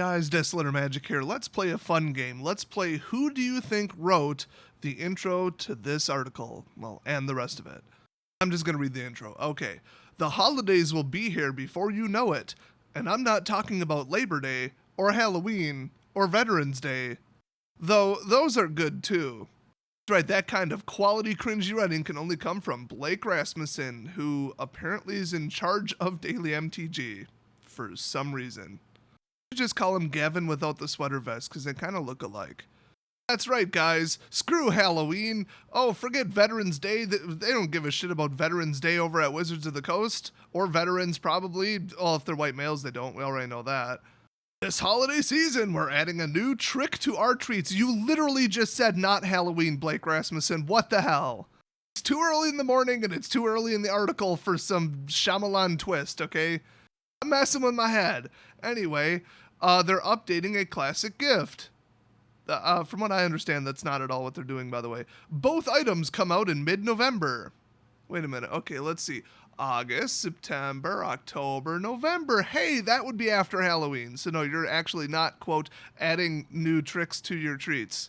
guys, Desolator Magic here. Let's play a fun game. Let's play Who Do You Think Wrote the Intro to This Article? Well, and the rest of it. I'm just going to read the intro. Okay. The holidays will be here before you know it. And I'm not talking about Labor Day, or Halloween, or Veterans Day. Though those are good too. That's right, that kind of quality cringy writing can only come from Blake Rasmussen, who apparently is in charge of Daily MTG. For some reason. Just call him Gavin without the sweater vest, because they kind of look alike. That's right, guys. Screw Halloween. Oh, forget Veterans Day. They don't give a shit about Veterans Day over at Wizards of the Coast. Or veterans, probably. Well, if they're white males, they don't. We already know that. This holiday season, we're adding a new trick to our treats. You literally just said not Halloween, Blake Rasmussen. What the hell? It's too early in the morning, and it's too early in the article for some Shyamalan twist, okay? I'm messing with my head. Anyway, they're updating a classic gift. From what I understand, that's not at all what they're doing, by the way. Both items come out in mid-November. Wait a minute. Okay, let's see. August, September, October, November. Hey, that would be after Halloween. So no, you're actually not, quote, adding new tricks to your treats.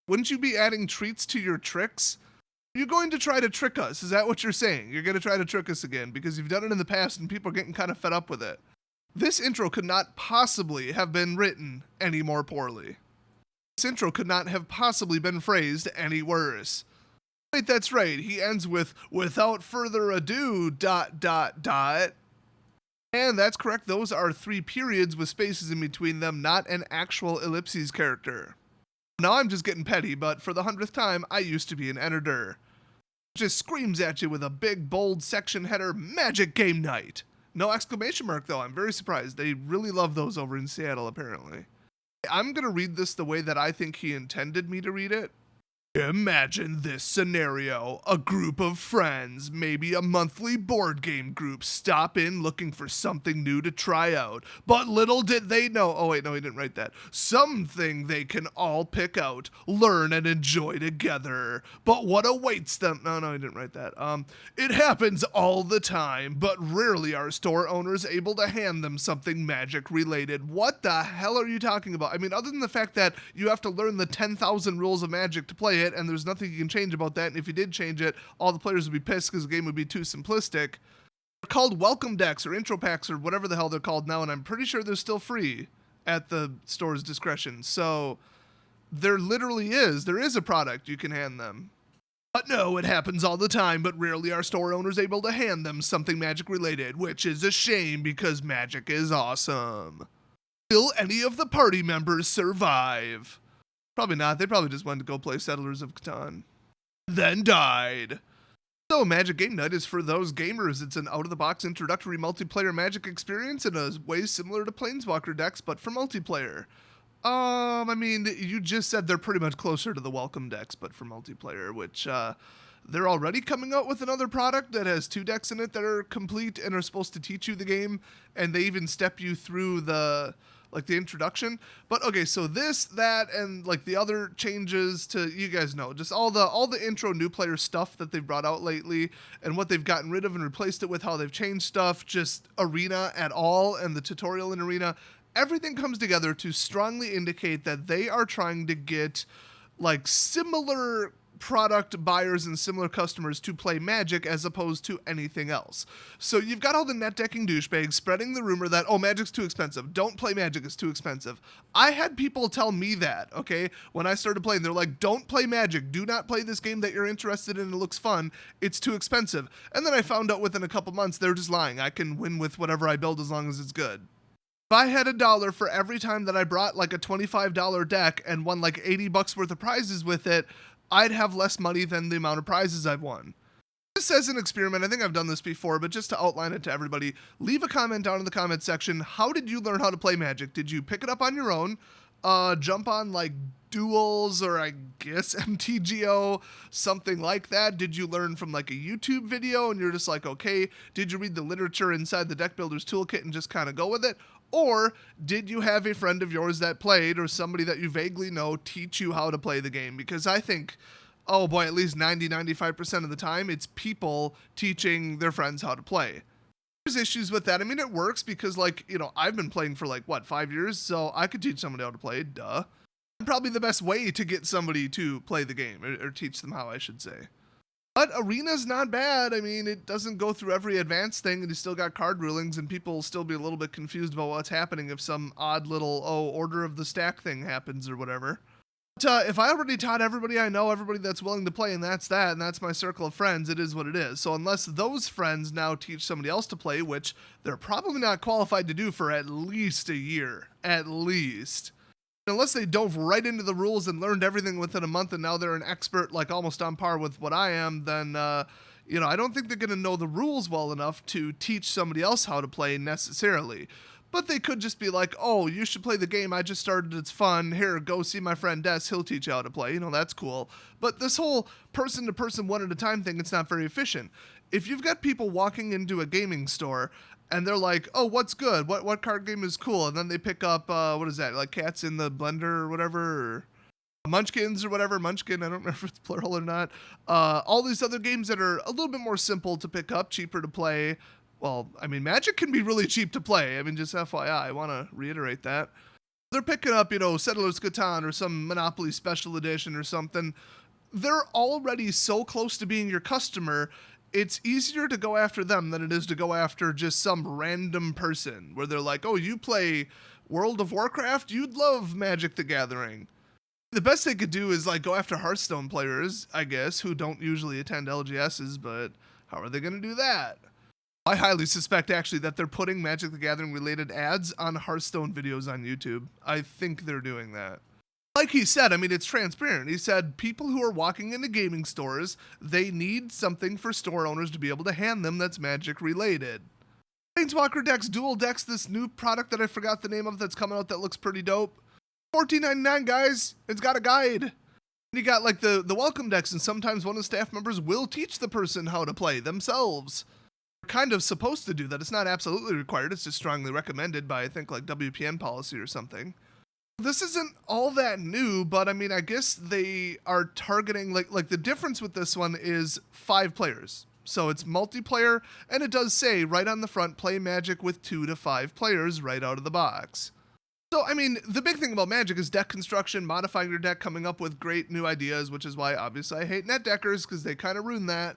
Wouldn't you be adding treats to your tricks? You're going to try to trick us. Is that what you're saying? You're going to try to trick us again because you've done it in the past and people are getting kind of fed up with it. This intro could not possibly have been written any more poorly. This intro could not have possibly been phrased any worse. Wait, that's right. He ends with, without further ado, ... And that's correct. Those are 3 periods with spaces in between them, not an actual ellipses character. Now I'm just getting petty, but for the 100th time, I used to be an editor. Just screams at you with a big, bold section header, Magic Game Night. No exclamation mark, though. I'm very surprised. They really love those over in Seattle, apparently. I'm going to read this the way that I think he intended me to read it. Imagine this scenario. A group of friends, maybe a monthly board game group, stop in looking for something new to try out. But little did they know, oh wait, no, he didn't write that. Something they can all pick out, learn and enjoy together. But what awaits them, no, he didn't write that. It happens all the time, but rarely are store owners able to hand them something magic related. What the hell are you talking about? I mean, other than the fact that you have to learn the 10,000 rules of Magic to play it, and there's nothing you can change about that, and if you did change it, all the players would be pissed because the game would be too simplistic. They're called welcome decks or intro packs or whatever the hell they're called now, and I'm pretty sure they're still free at the store's discretion. So there is a product you can hand them. But no, it happens all the time, but rarely are store owners able to hand them something Magic related, which is a shame because Magic is awesome. Will any of the party members survive? Probably not. They probably just wanted to go play Settlers of Catan. Then died. So Magic Game Night is for those gamers. It's an out-of-the-box introductory multiplayer Magic experience in a way similar to Planeswalker decks, but for multiplayer. I mean, you just said they're pretty much closer to the welcome decks, but for multiplayer, which, they're already coming out with another product that has 2 decks in it that are complete and are supposed to teach you the game, and they even step you through the introduction. But okay, so this, that, and like the other changes to, you guys know, just all the intro new player stuff that they've brought out lately and what they've gotten rid of and replaced it with, how they've changed stuff, just Arena at all and the tutorial in Arena, everything comes together to strongly indicate that they are trying to get like similar product buyers and similar customers to play Magic as opposed to anything else. So you've got all the net decking douchebags spreading the rumor that, oh, Magic's too expensive. Don't play Magic, it's too expensive. I had people tell me that, okay, when I started playing. They're like, don't play Magic. Do not play this game that you're interested in. It looks fun. It's too expensive. And then I found out within a couple months they're just lying. I can win with whatever I build as long as it's good. If I had $1 for every time that I brought like a $25 deck and won like $80 worth of prizes with it, I'd have less money than the amount of prizes I've won. Just as an experiment, I think I've done this before, but just to outline it to everybody, leave a comment down in the comment section. How did you learn how to play Magic? Did you pick it up on your own? Jump on like Duels or I guess MTGO, something like that? Did you learn from like a YouTube video and you're just like, okay, did you read the literature inside the Deck Builder's Toolkit and just kind of go with it? Or did you have a friend of yours that played or somebody that you vaguely know teach you how to play the game? Because I think, oh boy, at least 90-95% of the time, it's people teaching their friends how to play. There's issues with that. I mean, it works because, like, I've been playing for like, what, 5 years? So I could teach somebody how to play, duh. Probably the best way to get somebody to play the game, or teach them how, I should say. But Arena's not bad. I mean, it doesn't go through every advanced thing, and you still got card rulings, and people will still be a little bit confused about what's happening if some odd little, order of the stack thing happens or whatever. But if I already taught everybody I know, everybody that's willing to play, and that's that, and that's my circle of friends, it is what it is. So unless those friends now teach somebody else to play, which they're probably not qualified to do for at least a year, at least. Unless they dove right into the rules and learned everything within a month and now they're an expert, like almost on par with what I am, then, I don't think they're going to know the rules well enough to teach somebody else how to play necessarily. But they could just be like, oh, you should play the game I just started, it's fun, here, go see my friend Des, he'll teach you how to play, that's cool. But this whole person-to-person, one-at-a-time thing, it's not very efficient. If you've got people walking into a gaming store and they're like, oh, what's good? What card game is cool? And then they pick up, what is that, like Cats in the Blender or whatever, or Munchkins or whatever, Munchkin, I don't remember if it's plural or not. All these other games that are a little bit more simple to pick up, cheaper to play. Well, I mean, Magic can be really cheap to play. I mean, just FYI, I want to reiterate that. They're picking up, Settlers Catan or some Monopoly Special Edition or something. They're already so close to being your customer, it's easier to go after them than it is to go after just some random person where they're like, oh, you play World of Warcraft? You'd love Magic the Gathering. The best they could do is like go after Hearthstone players, I guess, who don't usually attend LGSs, but how are they going to do that? I highly suspect actually that they're putting Magic the Gathering related ads on Hearthstone videos on YouTube. I think they're doing that. Like he said, I mean, it's transparent. He said people who are walking into gaming stores, they need something for store owners to be able to hand them that's Magic related. Planeswalker decks, dual decks, this new product that I forgot the name of that's coming out that looks pretty dope. $14.99, guys. It's got a guide. And you got like the welcome decks, and sometimes one of the staff members will teach the person how to play themselves. They're kind of supposed to do that. It's not absolutely required. It's just strongly recommended by, I think, like WPN policy or something. This isn't all that new, but I mean, I guess they are targeting, like the difference with this one is 5 players. So it's multiplayer, and it does say right on the front, play Magic with 2 to 5 players right out of the box. So, I mean, the big thing about Magic is deck construction, modifying your deck, coming up with great new ideas, which is why, obviously, I hate net deckers, because they kind of ruin that.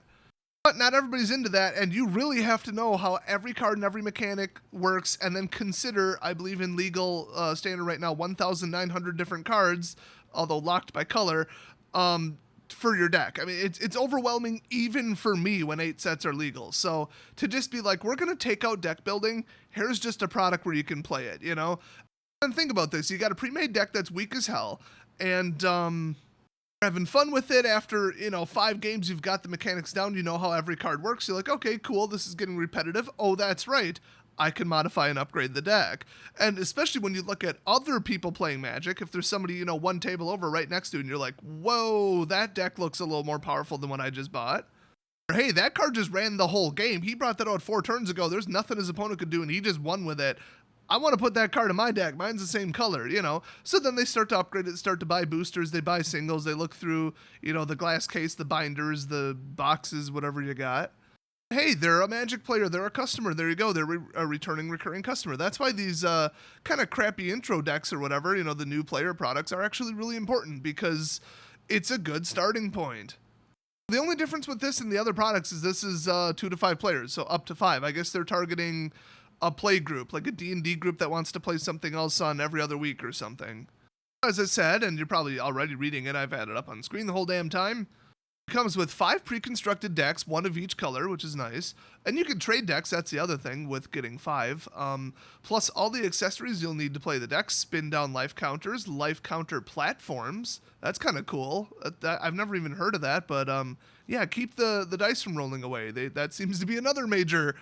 But not everybody's into that, and you really have to know how every card and every mechanic works, and then consider, I believe in legal standard right now, 1,900 different cards, although locked by color, for your deck. I mean, it's overwhelming even for me when 8 sets are legal. So to just be like, we're going to take out deck building, here's just a product where you can play it, And think about this, you got a pre-made deck that's weak as hell, and having fun with it after, 5 games, you've got the mechanics down, you know how every card works, you're like, okay, cool, this is getting repetitive, oh, that's right, I can modify and upgrade the deck. And especially when you look at other people playing Magic, if there's somebody, one table over right next to you, and you're like, whoa, that deck looks a little more powerful than what I just bought. Or, hey, that card just ran the whole game, he brought that out 4 turns ago, there's nothing his opponent could do, and he just won with it. I want to put that card in my deck. Mine's the same color, So then they start to upgrade it, start to buy boosters, they buy singles, they look through, the glass case, the binders, the boxes, whatever you got. Hey, they're a Magic player, they're a customer, there you go, they're a returning recurring customer. That's why these kind of crappy intro decks or whatever, the new player products are actually really important because it's a good starting point. The only difference with this and the other products is this is 2 to 5 players, so up to 5. I guess they're targeting a play group, like a D&D group that wants to play something else on every other week or something. As I said, and you're probably already reading it, I've had it up on screen the whole damn time, it comes with 5 pre-constructed decks, 1 of each color, which is nice, and you can trade decks, that's the other thing with getting 5, plus all the accessories you'll need to play the decks, spin down life counters, life counter platforms, that's kind of cool, I've never even heard of that, but yeah, keep the dice from rolling away. That seems to be another major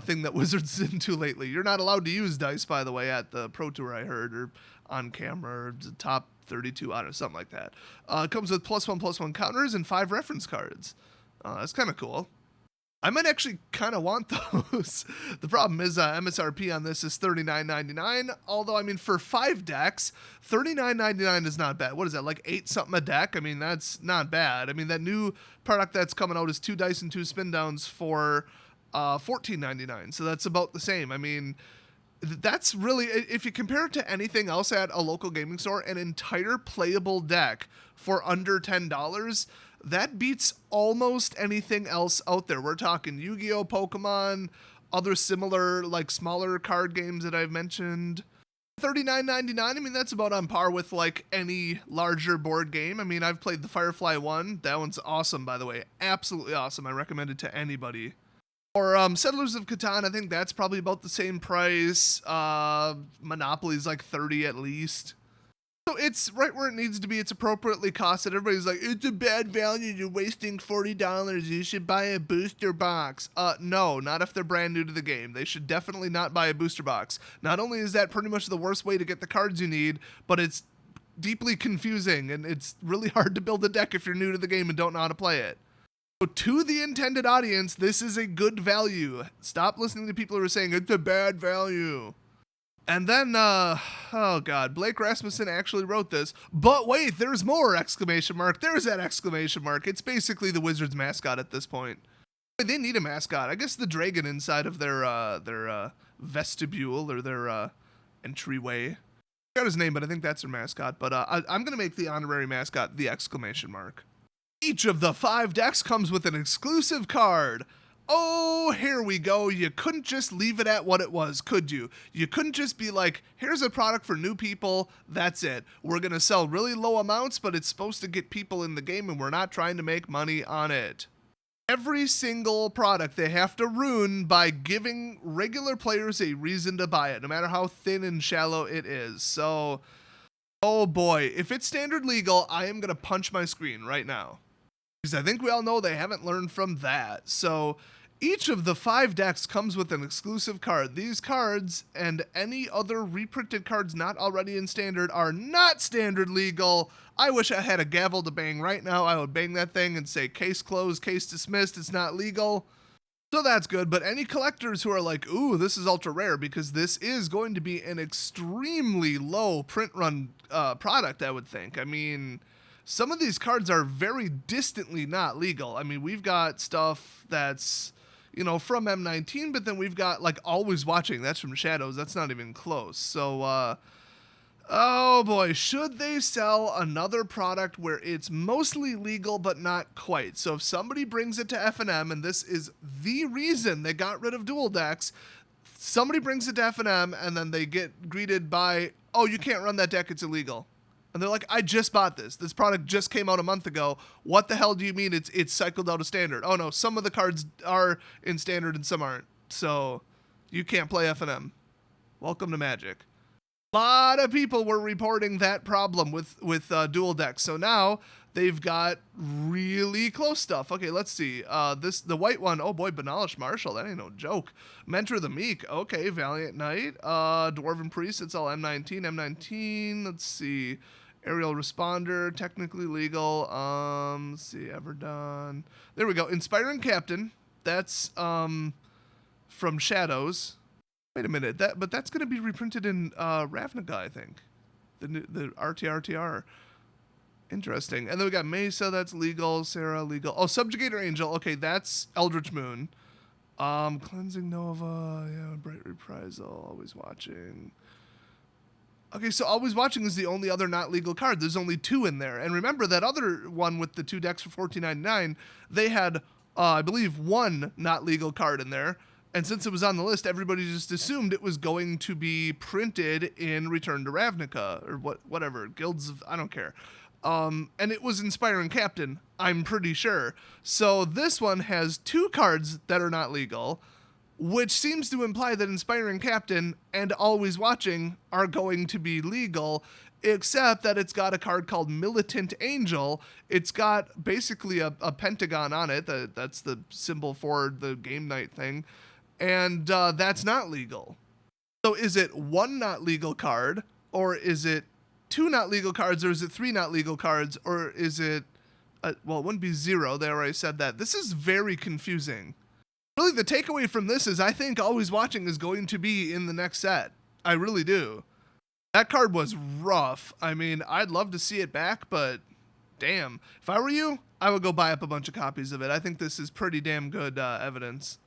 thing that Wizards is into lately. You're not allowed to use dice, by the way, at the Pro Tour, I heard, or on camera, or the top 32 out, or something like that. It comes with +1/+1 counters and 5 reference cards. That's kind of cool. I might actually kind of want those. The problem is MSRP on this is $39.99, although, I mean, for 5 decks, $39.99 is not bad. What is that, like 8 something a deck? I mean, that's not bad. I mean, that new product that's coming out is 2 dice and 2 spin downs for $14.99. So that's about the same. I mean, that's really, if you compare it to anything else at a local gaming store, an entire playable deck for under $10, that beats almost anything else out there. We're talking Yu-Gi-Oh, Pokemon, other similar, like, smaller card games that I've mentioned. $39.99, I mean, that's about on par with, like, any larger board game. I mean, I've played the Firefly one. That one's awesome, by the way. Absolutely awesome. I recommend it to anybody. Or Settlers of Catan, I think that's probably about the same price. Monopoly's like $30 at least. So it's right where it needs to be. It's appropriately costed. Everybody's like, it's a bad value. You're wasting $40. You should buy a booster box. No, not if they're brand new to the game. They should definitely not buy a booster box. Not only is that pretty much the worst way to get the cards you need, but it's deeply confusing, and it's really hard to build a deck if you're new to the game and don't know how to play it. So to the intended audience, this is a good value. Stop listening to people who are saying it's a bad value. And then, oh God, Blake Rasmussen actually wrote this. But wait, there's more! Exclamation mark. There's that exclamation mark. It's basically the Wizards mascot at this point. They need a mascot. I guess the dragon inside of their vestibule or their entryway. I forgot his name, but I think that's their mascot. But I'm gonna make the honorary mascot the exclamation mark. Each of the 5 decks comes with an exclusive card. Oh, here we go. You couldn't just leave it at what it was, could you? You couldn't just be like, here's a product for new people, that's it. We're going to sell really low amounts, but it's supposed to get people in the game, and we're not trying to make money on it. Every single product they have to ruin by giving regular players a reason to buy it, no matter how thin and shallow it is. So, oh boy, if it's standard legal, I am going to punch my screen right now. Because I think we all know they haven't learned from that. So each of the 5 decks comes with an exclusive card. These cards and any other reprinted cards not already in standard are not standard legal. I wish I had a gavel to bang right now. I would bang that thing and say case closed, case dismissed, it's not legal. So that's good, but any collectors who are like, ooh, this is ultra rare, because this is going to be an extremely low print run product, I would think. I mean, some of these cards are very distantly not legal. I mean, we've got stuff that's, you know, from M19, but then we've got, like, Always Watching. That's from Shadows. That's not even close. So, oh boy, should they sell another product where it's mostly legal but not quite? So if somebody brings it to F&M, and this is the reason they got rid of dual decks, somebody brings it to F&M, and then they get greeted by, oh, you can't run that deck, it's illegal. And they're like, I just bought this. This product just came out a month ago. What the hell do you mean it's cycled out of standard? Oh no, some of the cards are in standard and some aren't. So you can't play F&M. Welcome to Magic. A lot of people were reporting that problem with dual decks. So now they've got really close stuff. Okay, let's see. The white one, oh boy, Benalish Marshall. That ain't no joke. Mentor the Meek. Okay, Valiant Knight. Dwarven Priest. It's all M19. Let's see. Aerial Responder, technically legal. Let's see, Everdone. There we go. Inspiring Captain. That's from Shadows. Wait a minute. But that's going to be reprinted in Ravnica, I think. The RTR. Interesting. And then we got Mesa. That's legal. Sarah, legal. Oh, Subjugator Angel. Okay, that's Eldritch Moon. Cleansing Nova. Yeah, Bright Reprisal. Always Watching. Okay, so Always Watching is the only other not legal card. There's only 2 in there. And remember that other one with the 2 decks for $14.99, they had, I believe, 1 not legal card in there. And since it was on the list, everybody just assumed it was going to be printed in Return to Ravnica, or whatever, Guilds of, I don't care. And it was Inspiring Captain, I'm pretty sure. So this one has 2 cards that are not legal, which seems to imply that Inspiring Captain and Always Watching are going to be legal, except that it's got a card called Militant Angel. It's got basically a pentagon on it. That's the symbol for the game night thing. And that's not legal. So is it 1 not legal card, or is it 2 not legal cards, or is it 3 not legal cards, or is it, well, it wouldn't be 0. They already said that. This is very confusing. Really, the takeaway from this is I think Always Watching is going to be in the next set. I really do. That card was rough. I mean, I'd love to see it back, but damn. If I were you, I would go buy up a bunch of copies of it. I think this is pretty damn good evidence.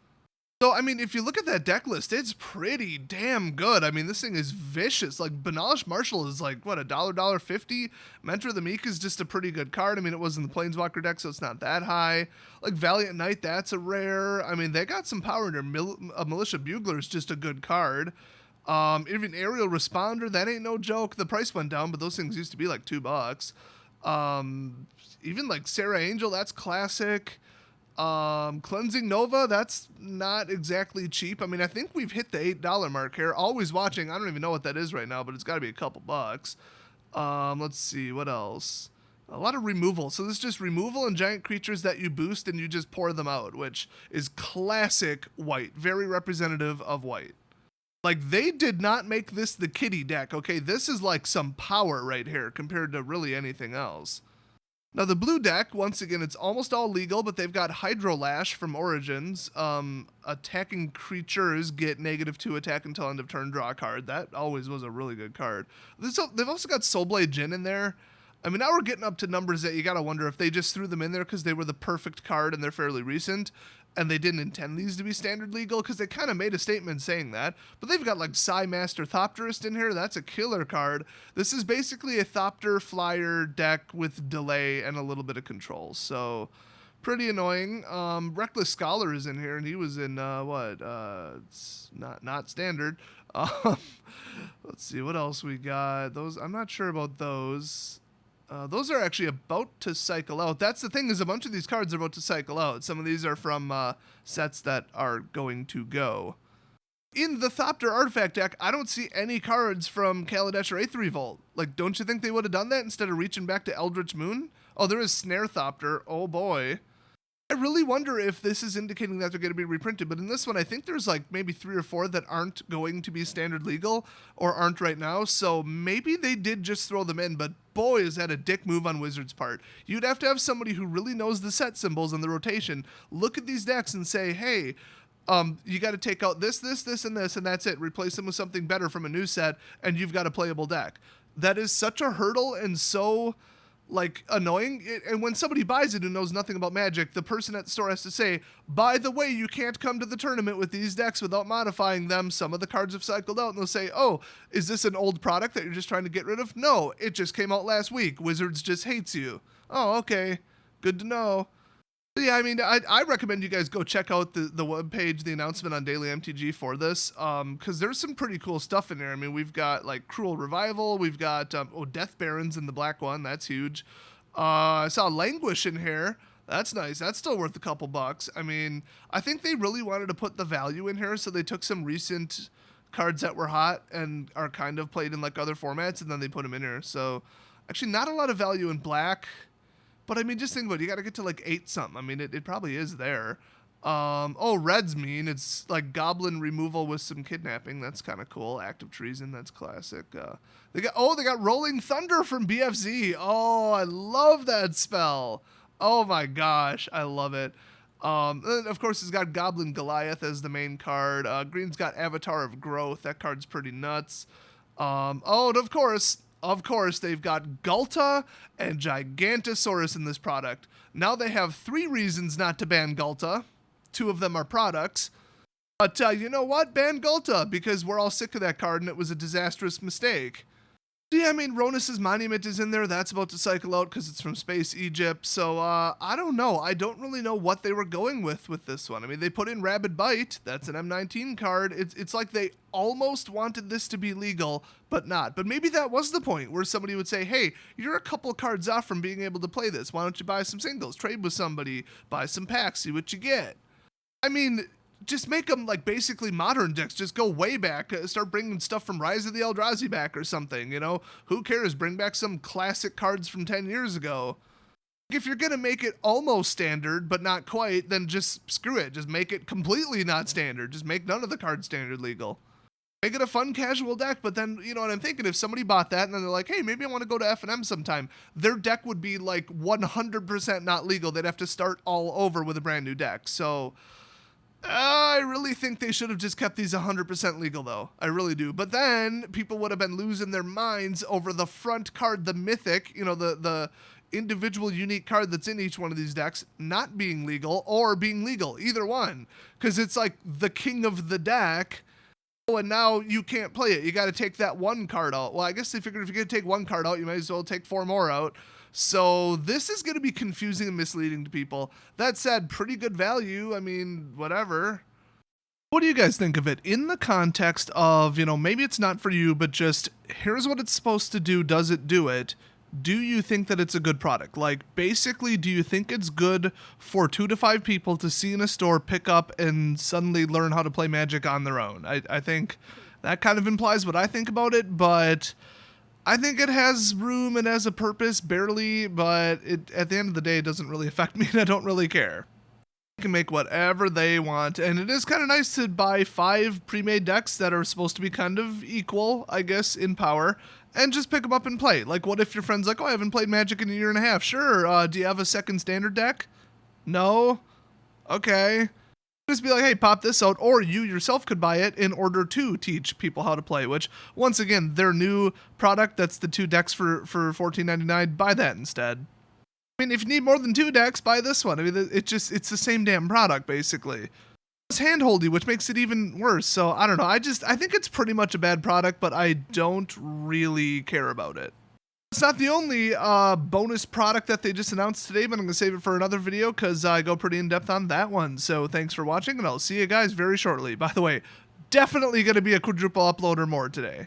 So, I mean, if you look at that deck list, it's pretty damn good. I mean, this thing is vicious. Like, Banalish Marshal is like, what, $1.50? Mentor of the Meek is just a pretty good card. I mean, it was in the Planeswalker deck, so it's not that high. Like, Valiant Knight, that's a rare. I mean, they got some power in there. Militia Bugler is just a good card. Even Aerial Responder, that ain't no joke. The price went down, but those things used to be like $2. Even like Sarah Angel, that's classic. Cleansing Nova, that's not exactly cheap. I mean, I think we've hit the $8 mark here. Always Watching, I don't even know what that is right now, but it's got to be a couple bucks. Let's see, what else? A lot of removal. So this is just removal and giant creatures that you boost and you just pour them out, which is classic white. Very representative of white. Like, they did not make this the kitty deck, okay? This is like some power right here compared to really anything else. Now, the blue deck, once again, it's almost all legal, but they've got Hydrolash from Origins. Attacking creatures get -2 attack until end of turn, draw a card. That always was a really good card. They've also got Soulblade Djinn in there. I mean, now we're getting up to numbers that you gotta wonder if they just threw them in there because they were the perfect card and they're fairly recent, and they didn't intend these to be standard legal, because they kind of made a statement saying that. But they've got like Psy Master Thopterist in here. That's a killer card. This is basically a Thopter flyer deck with delay and a little bit of control. So pretty annoying. Reckless Scholar is in here, and he was in it's not standard. Let's see what else we got. Those, I'm not sure about those. Those are actually about to cycle out. That's the thing, is a bunch of these cards are about to cycle out. Some of these are from sets that are going to go. In the Thopter artifact deck, I don't see any cards from Kaladesh or Aether Revolt. Like, don't you think they would have done that instead of reaching back to Eldritch Moon? Oh, there is Snare Thopter. Oh boy. I really wonder if this is indicating that they're going to be reprinted, but in this one, I think there's like maybe 3 or 4 that aren't going to be standard legal or aren't right now, so maybe they did just throw them in, but boy, is that a dick move on Wizards' part. You'd have to have somebody who really knows the set symbols and the rotation look at these decks and say, hey, you got to take out this, and this, and that's it. Replace them with something better from a new set, and you've got a playable deck. That is such a hurdle and so like annoying. And when somebody buys it who knows nothing about Magic, the person at the store has to say, by the way, you can't come to the tournament with these decks without modifying them. Some of the cards have cycled out, and they'll say, oh, is this an old product that you're just trying to get rid of? No, it just came out last week. Wizards just hates you. Oh, okay, good to know. Yeah, I mean, I recommend you guys go check out the webpage, the announcement on Daily MTG for this, because there's some pretty cool stuff in there. I mean, we've got, like, Cruel Revival, we've got, Death Barons in the black one, that's huge. I saw Languish in here, that's nice, that's still worth a couple bucks. I mean, I think they really wanted to put the value in here, so they took some recent cards that were hot and are kind of played in, like, other formats, and then they put them in here. So, actually, not a lot of value in black. But I mean, just think about it. You got to get to like 8 something. I mean, it probably is there. Red's mean. It's like goblin removal with some kidnapping. That's kind of cool. Active treason. That's classic. They got Rolling Thunder from BFZ. Oh, I love that spell. Oh my gosh, I love it. And of course, it's got Goblin Goliath as the main card. Green's got Avatar of Growth. That card's pretty nuts. And of course, they've got Gulta and Gigantosaurus in this product. Now they have 3 reasons not to ban Gulta. 2 of them are products. But you know what? Ban Gulta, because we're all sick of that card and it was a disastrous mistake. Yeah, I mean, Ronus's Monument is in there. That's about to cycle out because it's from Space Egypt. So, I don't know. I don't really know what they were going with this one. I mean, they put in Rabid Bite. That's an M19 card. It's like they almost wanted this to be legal, but not. But maybe that was the point where somebody would say, hey, you're a couple cards off from being able to play this. Why don't you buy some singles, trade with somebody, buy some packs, see what you get? I mean, just make them like basically modern decks. Just go way back. Start bringing stuff from Rise of the Eldrazi back or something, you know? Who cares? Bring back some classic cards from 10 years ago. If you're going to make it almost standard, but not quite, then just screw it. Just make it completely not standard. Just make none of the cards standard legal. Make it a fun casual deck, but then, you know what I'm thinking? If somebody bought that and then they're like, hey, maybe I want to go to F&M sometime, their deck would be like 100% not legal. They'd have to start all over with a brand new deck. So I really think they should have just kept these 100% legal, though. I really do. But then people would have been losing their minds over the front card, the Mythic, you know, the individual unique card that's in each one of these decks not being legal or being legal, either one. Because it's like the king of the deck, and now you can't play it. You got to take that one card out. Well, I guess they figured if you're going to take one card out, you might as well take 4 more out. So this is going to be confusing and misleading to people. That said, pretty good value. I mean, whatever. What do you guys think of it in the context of, maybe it's not for you, but just here's what it's supposed to do. Does it do it? Do you think that it's a good product? Like, basically, do you think it's good for 2 to 5 people to see in a store, pick up, and suddenly learn how to play Magic on their own? I think that kind of implies what I think about it, but I think it has room and has a purpose, barely, but at the end of the day, it doesn't really affect me, and I don't really care. Can make whatever they want, and it is kind of nice to buy 5 pre-made decks that are supposed to be kind of equal, I guess, in power, and just pick them up and play. Like, what if your friend's like, oh, I haven't played Magic in a year and a half. Sure, do you have a second standard deck? No? Okay. Just be like, hey, pop this out, or you yourself could buy it in order to teach people how to play, which, once again, their new product, that's the 2 decks for $14.99, buy that instead. I mean, if you need more than 2 decks, buy this one. I mean, it's the same damn product, basically. It's handholdy, which makes it even worse. So, I don't know. I think it's pretty much a bad product, but I don't really care about it. It's not the only bonus product that they just announced today, but I'm going to save it for another video because I go pretty in-depth on that one. So, thanks for watching, and I'll see you guys very shortly. By the way, definitely going to be a quadruple upload or more today.